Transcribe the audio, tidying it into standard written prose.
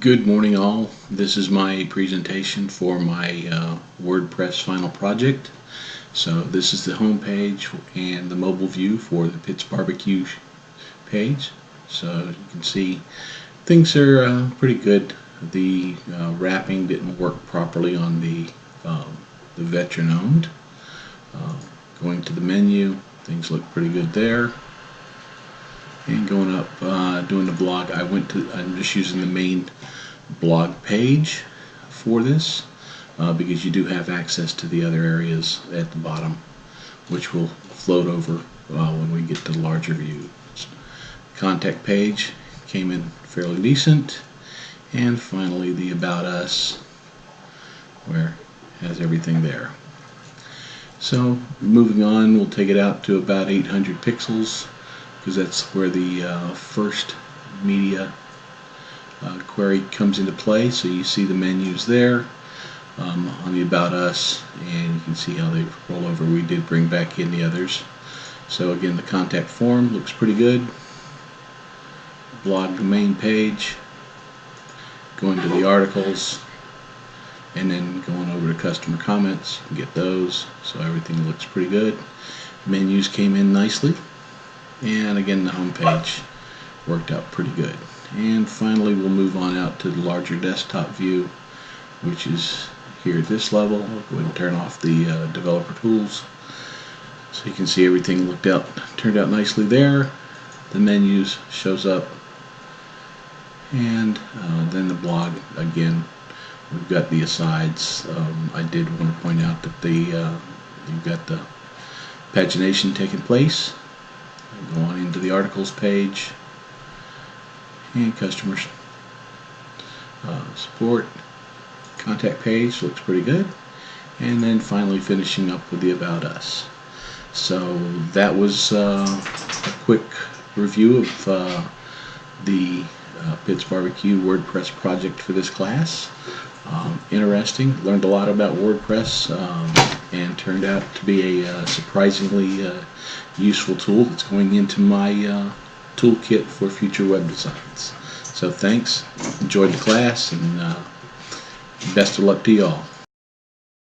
Good morning all. This is my presentation for my WordPress final project. So this is the home page and the mobile view for the Pitt's Barbecue page. So you can see things are pretty good. The wrapping didn't work properly on the veteran owned. Going to the menu, things look pretty good there. And going up, doing the blog, I'm just using the main blog page for this because you do have access to the other areas at the bottom, which will float over when we get to the larger view. Contact page came in fairly decent, and finally the About Us, where it has everything there. So moving on, we'll take it out to about 800 pixels because that's where the first media query comes into play. So you see the menus there on the About Us, and you can see how they roll over. We did bring back in the others. So again, the contact form looks pretty good. Blog domain page, going to the articles, and then going over to customer comments. You can get those. So everything looks pretty good. Menus came in nicely, and again the home page worked out pretty good. And finally we'll move on out to the larger desktop view, which is here at this level. We'll go ahead and turn off the developer tools so you can see everything turned out nicely there. The menus shows up, and then the blog again. We've got the asides. I did want to point out that you've got the pagination taking place. Go on into the articles page and customers support. Contact page looks pretty good, and then finally finishing up with the About Us. So that was a quick review of the Pitt's Barbecue WordPress project for this class. Interesting, learned a lot about WordPress, and turned out to be a surprisingly useful tool that's going into my toolkit for future web designs. So thanks, enjoyed the class, and best of luck to you all.